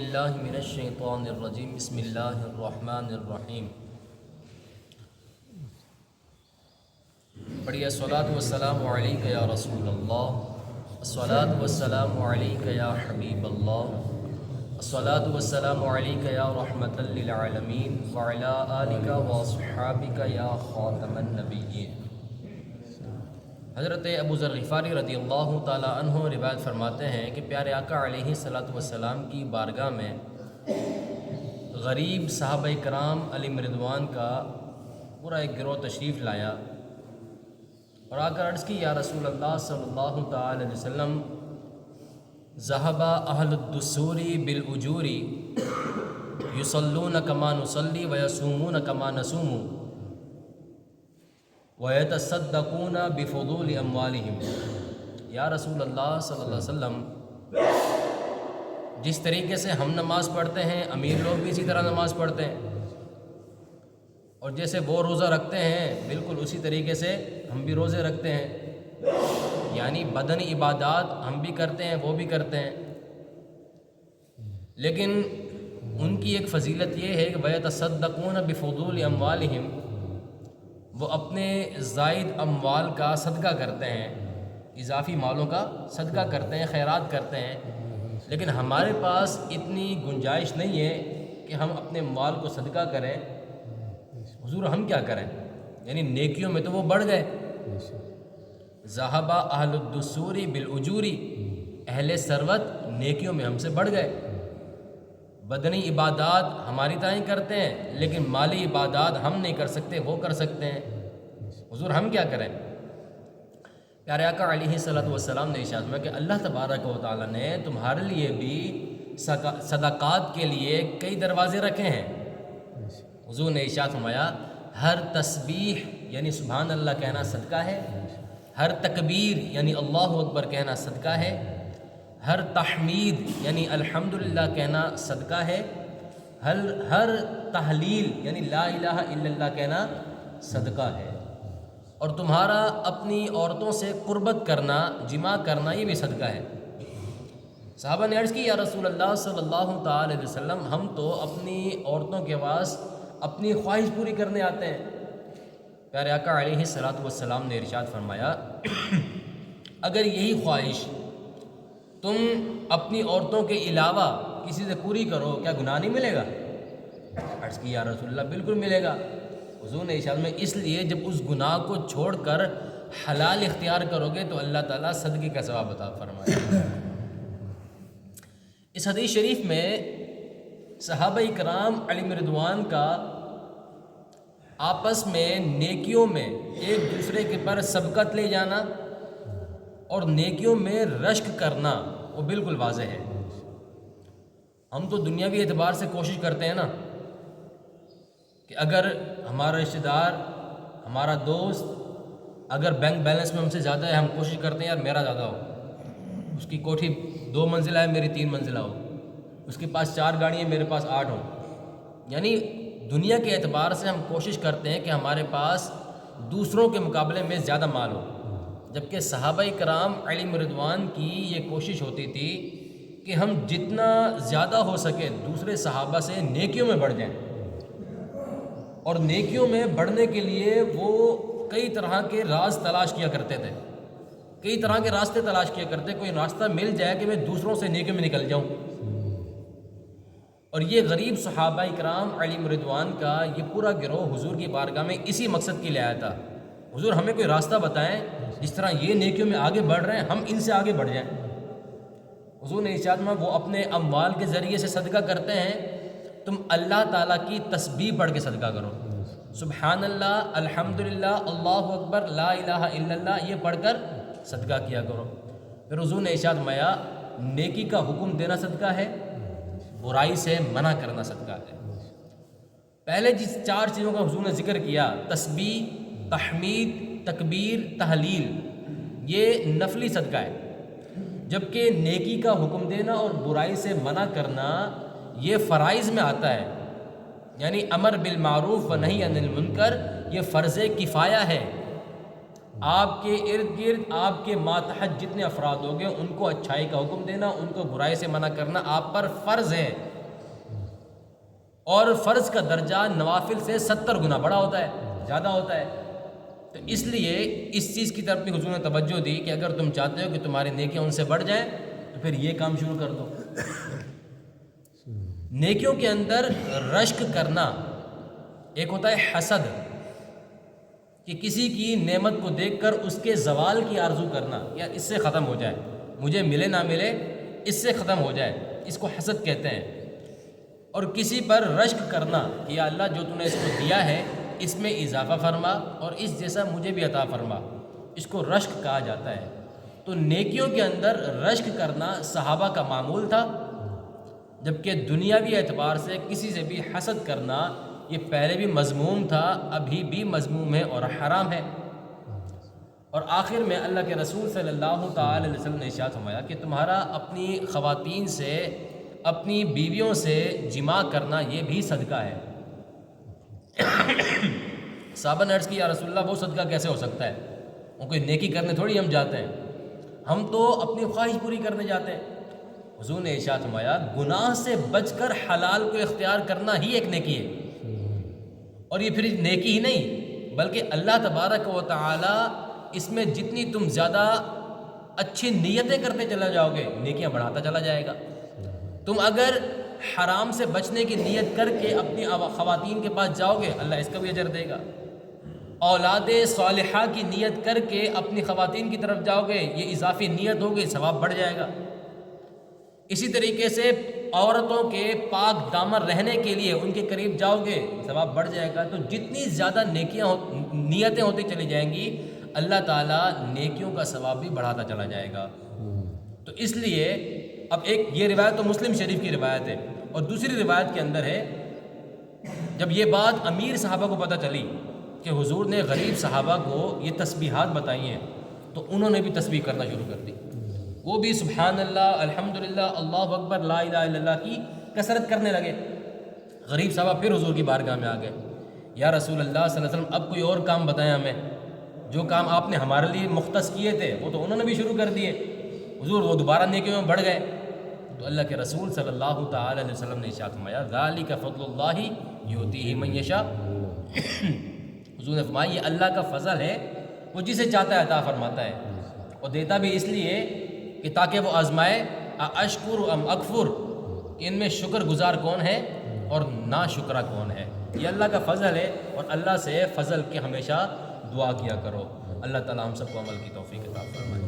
باللہ من الشیطان الرجیم بسم اللہ الرحمن الرحیم پڑھیے الصلاۃ والسلام علیک یا رسول اللہ، الصلاۃ والسلام علیک یا حبیب اللہ، الصلاۃ والسلام علیک یا رحمۃ للعالمین وعلی آلک واصحابک یا خاتم النبیین۔ حضرت ابو ذر غفاری رضی اللہ تعالیٰ عنہ روایت فرماتے ہیں کہ پیارے آقا علیہ الصلاۃ والسلام کی بارگاہ میں غریب صحابہ کرام علیہ رضوان کا پورا ایک گروہ تشریف لایا اور آ کر عرض کی یا رسول اللہ صلی اللہ تعالی علیہ وسلم، ذہب اہل الدثور بالاجور یصلون کما نصلی ویصومون کما نصوم وَيَتَصَدَّقُونَ بِفُضُولِ أَمْوَالِهِمْ۔ یا رسول اللہ صلی اللہ علیہ وسلم، جس طریقے سے ہم نماز پڑھتے ہیں امیر لوگ بھی اسی طرح نماز پڑھتے ہیں، اور جیسے وہ روزہ رکھتے ہیں بالکل اسی طریقے سے ہم بھی روزے رکھتے ہیں، یعنی بدنی عبادات ہم بھی کرتے ہیں وہ بھی کرتے ہیں، لیکن ان کی ایک فضیلت یہ ہے کہ وَيَتَصَدَّقُونَ بِفُضُولِ أَمْوَالِهِمْ، وہ اپنے زائد اموال کا صدقہ کرتے ہیں، اضافی مالوں کا صدقہ کرتے ہیں، خیرات کرتے ہیں، لیکن ہمارے پاس اتنی گنجائش نہیں ہے کہ ہم اپنے مال کو صدقہ کریں۔ حضور ہم کیا کریں؟ یعنی نیکیوں میں تو وہ بڑھ گئے، ذہب اہل الدثور بالاجور، اہل ثروت نیکیوں میں ہم سے بڑھ گئے، بدنی عبادات ہماری طرح ہی کرتے ہیں لیکن مالی عبادات ہم نہیں کر سکتے، وہ کر سکتے ہیں۔ حضور ہم کیا کریں؟ پیارے آقا علیہ الصلوۃ والسلام نے ارشاد فرمایا کہ اللہ تبارک و تعالیٰ نے تمہارے لیے بھی صدقات کے لیے کئی دروازے رکھے ہیں۔ حضور نے ارشاد فرمایا ہر تسبیح یعنی سبحان اللہ کہنا صدقہ ہے، ہر تکبیر یعنی اللہ اکبر کہنا صدقہ ہے، ہر تحمید یعنی الحمدللہ کہنا صدقہ ہے، ہر تحلیل یعنی لا الہ الا اللہ کہنا صدقہ ہے، اور تمہارا اپنی عورتوں سے قربت کرنا، جماع کرنا یہ بھی صدقہ ہے۔ صحابہ نے عرض کی یا رسول اللہ صلی اللہ تعالی علیہ وسلم، ہم تو اپنی عورتوں کے پاس اپنی خواہش پوری کرنے آتے ہیں۔ پیارے آقا علیہ الصلوۃ والسلام نے ارشاد فرمایا اگر یہی خواہش تم اپنی عورتوں کے علاوہ کسی سے پوری کرو کیا گناہ نہیں ملے گا؟ عرض کی یا رسول اللہ بالکل ملے گا۔ حضور نے ارشاد میں اس لیے جب اس گناہ کو چھوڑ کر حلال اختیار کرو گے تو اللہ تعالیٰ صدقے کا ثواب عطا فرمائے گا۔ اس حدیث شریف میں صحابہ کرام علیہ رضوان کا آپس میں نیکیوں میں ایک دوسرے کے پر سبقت لے جانا اور نیکیوں میں رشک کرنا وہ بالکل واضح ہے۔ ہم تو دنیاوی اعتبار سے کوشش کرتے ہیں نا کہ اگر ہمارا رشتہ دار، ہمارا دوست اگر بینک بیلنس میں ہم سے زیادہ ہے، ہم کوشش کرتے ہیں یار میرا زیادہ ہو، اس کی کوٹھی 2 منزلہ ہے میری 3 منزلہ ہو، اس کے پاس 4 گاڑیاں میرے پاس 8 ہوں، یعنی دنیا کے اعتبار سے ہم کوشش کرتے ہیں کہ ہمارے پاس دوسروں کے مقابلے میں زیادہ مال ہو، جبکہ صحابہ کرام علیہ رضوان کی یہ کوشش ہوتی تھی کہ ہم جتنا زیادہ ہو سکے دوسرے صحابہ سے نیکیوں میں بڑھ جائیں، اور نیکیوں میں بڑھنے کے لیے وہ کئی طرح کے راز تلاش کیا کرتے تھے، کئی طرح کے راستے تلاش کیا کرتے، کوئی راستہ مل جائے کہ میں دوسروں سے نیکیوں میں نکل جاؤں۔ اور یہ غریب صحابہ کرام علیہ رضوان کا یہ پورا گروہ حضور کی بارگاہ میں اسی مقصد کے لیے آیا تھا، حضور ہمیں کوئی راستہ بتائیں جس طرح یہ نیکیوں میں آگے بڑھ رہے ہیں ہم ان سے آگے بڑھ جائیں۔ حضور نے ارشاد میں وہ اپنے اموال کے ذریعے سے صدقہ کرتے ہیں، تم اللہ تعالیٰ کی تسبیح پڑھ کے صدقہ کرو، سبحان اللہ، الحمدللہ، اللہ اکبر، لا الہ الا اللہ یہ پڑھ کر صدقہ کیا کرو۔ پھر حضور نے ارشاد فرمایا نیکی کا حکم دینا صدقہ ہے، برائی سے منع کرنا صدقہ ہے۔ پہلے جس 4 چیزوں کا حضور نے ذکر کیا، تسبیح، تحمید، تکبیر، تحلیل، یہ نفلی صدقہ ہے، جبکہ نیکی کا حکم دینا اور برائی سے منع کرنا یہ فرائض میں آتا ہے، یعنی امر بالمعروف و نہی عن المنکر یہ فرض کفایہ ہے۔ آپ کے ارد گرد آپ کے ماتحت جتنے افراد ہوں گے ان کو اچھائی کا حکم دینا، ان کو برائی سے منع کرنا آپ پر فرض ہے، اور فرض کا درجہ نوافل سے 70 گنا بڑا ہوتا ہے، زیادہ ہوتا ہے۔ تو اس لیے اس چیز کی طرف بھی حضور نے توجہ دی کہ اگر تم چاہتے ہو کہ تمہاری نیکیاں ان سے بڑھ جائیں تو پھر یہ کام شروع کر دو۔ نیکیوں کے اندر رشک کرنا، ایک ہوتا ہے حسد، کہ کسی کی نعمت کو دیکھ کر اس کے زوال کی آرزو کرنا، یا اس سے ختم ہو جائے، مجھے ملے نہ ملے اس سے ختم ہو جائے، اس کو حسد کہتے ہیں۔ اور کسی پر رشک کرنا کہ یا اللہ جو تو نے اس کو دیا ہے اس میں اضافہ فرما اور اس جیسا مجھے بھی عطا فرما، اس کو رشک کہا جاتا ہے۔ تو نیکیوں کے اندر رشک کرنا صحابہ کا معمول تھا، جبکہ دنیاوی اعتبار سے کسی سے بھی حسد کرنا یہ پہلے بھی مذموم تھا، ابھی بھی مذموم ہے اور حرام ہے۔ اور آخر میں اللہ کے رسول صلی اللہ تعالی علیہ وسلم نے ارشاد فرمایا کہ تمہارا اپنی خواتین سے، اپنی بیویوں سے جماع کرنا یہ بھی صدقہ ہے۔ صحابہ نے عرض کی یا رسول اللہ وہ صدقہ کیسے ہو سکتا ہے؟ وہ کوئی نیکی کرنے تھوڑی ہم جاتے ہیں، ہم تو اپنی خواہش پوری کرنے جاتے ہیں۔ حضور نے ارشاد فرمایا گناہ سے بچ کر حلال کو اختیار کرنا ہی ایک نیکی ہے۔ اور یہ پھر نیکی ہی نہیں بلکہ اللہ تبارک و تعالی اس میں جتنی تم زیادہ اچھی نیتیں کرتے چلا جاؤ گے نیکیاں بڑھاتا چلا جائے گا۔ تم اگر حرام سے بچنے کی نیت کر کے اپنی خواتین کے پاس جاؤ گے اللہ اس کا بھی اجر دے گا۔ اولاد صالحہ کی نیت کر کے اپنی خواتین کی طرف جاؤ گے، یہ اضافی نیت ہوگی، ثواب بڑھ جائے گا۔ اسی طریقے سے عورتوں کے پاک دامن رہنے کے لیے ان کے قریب جاؤ گے، ثواب بڑھ جائے گا۔ تو جتنی زیادہ نیتیں ہوتی چلی جائیں گی اللہ تعالیٰ نیکیوں کا ثواب بھی بڑھاتا چلا جائے گا۔ تو اس لیے اب ایک یہ روایت تو مسلم شریف کی روایت ہے، اور دوسری روایت کے اندر ہے جب یہ بات امیر صحابہ کو پتہ چلی کہ حضور نے غریب صحابہ کو یہ تسبیحات بتائی ہیں تو انہوں نے بھی تسبیح کرنا شروع کر دی، وہ بھی سبحان اللہ، الحمدللہ، اللہ اکبر، لا الہ الا اللہ کی کثرت کرنے لگے۔ غریب صحابہ پھر حضور کی بارگاہ میں آ گئے، یا رسول اللہ صلی اللہ علیہ وسلم اب کوئی اور کام بتائیں ہمیں، جو کام آپ نے ہمارے لیے مختص کیے تھے وہ تو انہوں نے بھی شروع کر دیے۔ حضور وہ دوبارہ نیکیوں میں بڑھ گئے، تو اللہ کے رسول صلی اللہ تعالی علیہ وسلم نے ارشاد فرمایا ذالک فضل اللہ یؤتیہ من یشاء۔ حضور نے فرمایا یہ اللہ کا فضل ہے، وہ جسے چاہتا ہے عطا فرماتا ہے، اور دیتا بھی اس لیے کہ تاکہ وہ آزمائے اشکر ام اکفر، کہ ان میں شکر گزار کون ہے اور نا شکرہ کون ہے۔ یہ اللہ کا فضل ہے، اور اللہ سے فضل کی ہمیشہ دعا کیا کرو۔ اللہ تعالیٰ ہم سب کو عمل کی توفیق عطا فرمائے۔